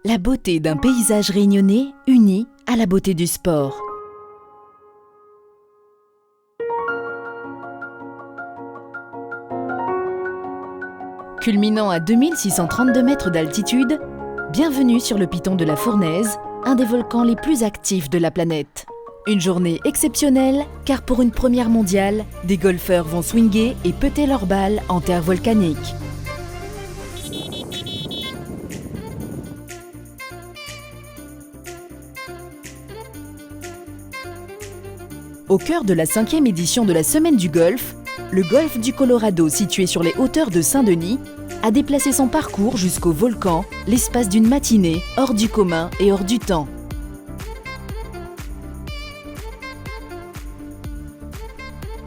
La beauté d'un paysage réunionnais uni à la beauté du sport. Culminant à 2632 mètres d'altitude, bienvenue sur le piton de la Fournaise, un des volcans les plus actifs de la planète. Une journée exceptionnelle, car pour une première mondiale, des golfeurs vont swinger et péter leurs balles en terre volcanique. Au cœur de la 5e édition de la Semaine du Golf, le golfe du Colorado, situé sur les hauteurs de Saint-Denis, a déplacé son parcours jusqu'au volcan, l'espace d'une matinée, hors du commun et hors du temps.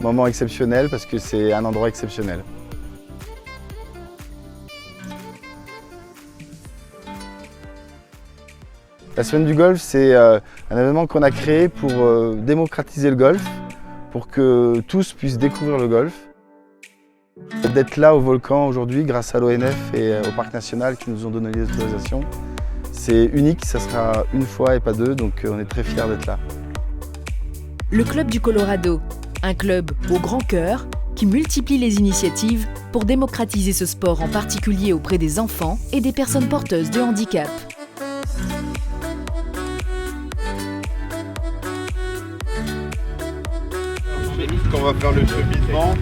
Moment exceptionnel parce que c'est un endroit exceptionnel. La Semaine du Golf, c'est un événement qu'on a créé pour démocratiser le golf, pour que tous puissent découvrir le golf. D'être là au volcan aujourd'hui grâce à l'ONF et au Parc National qui nous ont donné les autorisations, c'est unique, ça sera une fois et pas deux, donc on est très fiers d'être là. Le Club du Colorado, un club au grand cœur qui multiplie les initiatives pour démocratiser ce sport, en particulier auprès des enfants et des personnes porteuses de handicap. Quand on va faire le cheminement,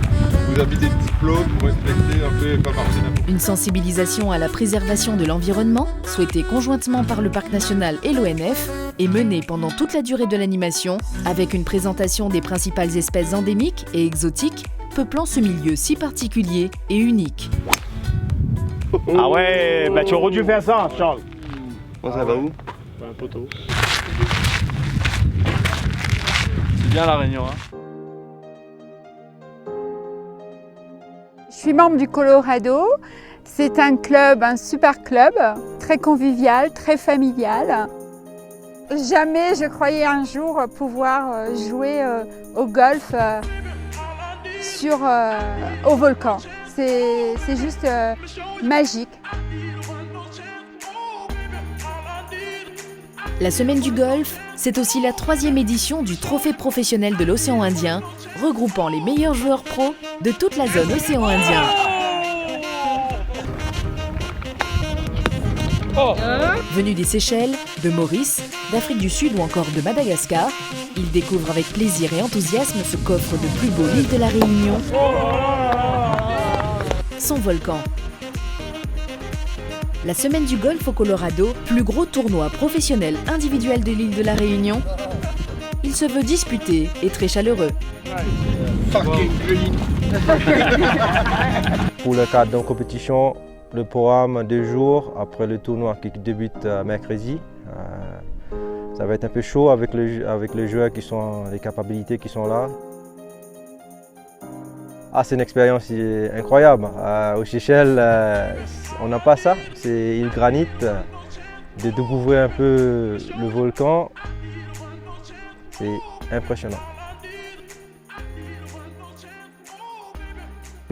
vous avez des diplômes pour respecter un peu et pas marcher n'importe où. Une sensibilisation à la préservation de l'environnement, souhaitée conjointement par le Parc National et l'ONF, est menée pendant toute la durée de l'animation, avec une présentation des principales espèces endémiques et exotiques, peuplant ce milieu si particulier et unique. Ah ouais, bah tu aurais dû faire ça, Charles. Bon, ça va où? Un poteau. C'est bien la Réunion, hein. Je suis membre du Colorado. C'est un club, un super club, très convivial, très familial. Jamais je croyais un jour pouvoir jouer au golf au volcan. C'est juste magique. La Semaine du Golf, c'est aussi la 3e édition du Trophée professionnel de l'océan Indien, regroupant les meilleurs joueurs pros de toute la zone océan Indien. Venus des Seychelles, de Maurice, d'Afrique du Sud ou encore de Madagascar, ils découvrent avec plaisir et enthousiasme ce qu'offre de plus beau l'île de la Réunion, son volcan. La Semaine du Golf au Colorado, plus gros tournoi professionnel individuel de l'île de la Réunion, il se veut disputé et très chaleureux. Pour le cadre d'une compétition, le programme 2 jours après le tournoi qui débute mercredi. Ça va être un peu chaud avec les joueurs qui sont, les capacités qui sont là. Ah, c'est une expérience incroyable. Aux Seychelles, on n'a pas ça. C'est île granit. De découvrir un peu le volcan, c'est impressionnant.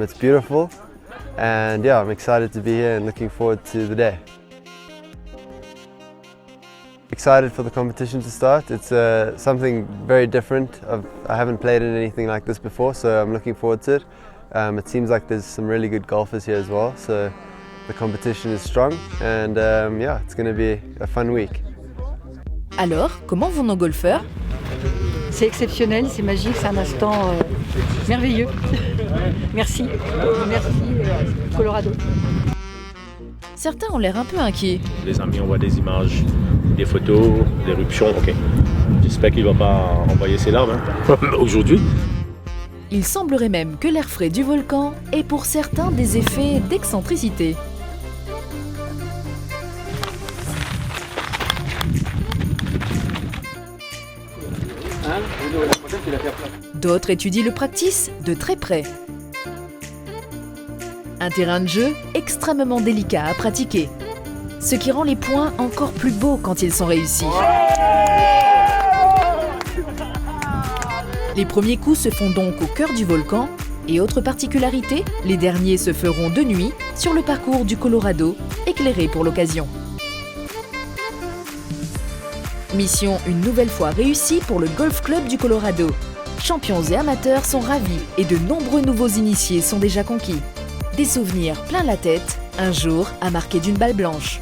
It's beautiful, and yeah, I'm excited to be here and looking forward to the day. Excited for the competition to start. It's something very different. I haven't played in anything like this before, so I'm looking forward to it. It seems like there's some really good golfers here as well, so the competition is strong, and yeah, it's going to be a fun week. Alors, comment vont nos golfeurs? C'est exceptionnel, c'est magique, c'est un instant merveilleux. Merci. Merci Colorado. Certains ont l'air un peu inquiets. Les amis envoient des images, des photos, d'éruptions, ok. J'espère qu'il ne va pas envoyer ses larmes aujourd'hui. Il semblerait même que l'air frais du volcan ait pour certains des effets d'excentricité. D'autres étudient le practice de très près. Un terrain de jeu extrêmement délicat à pratiquer, ce qui rend les points encore plus beaux quand ils sont réussis. Les premiers coups se font donc au cœur du volcan Et autre particularité, les derniers se feront de nuit sur le parcours du Colorado, éclairé pour l'occasion. Mission une nouvelle fois réussie pour le Golf Club du Colorado. Champions et amateurs sont ravis et de nombreux nouveaux initiés sont déjà conquis. Des souvenirs plein la tête, un jour à marquer d'une balle blanche.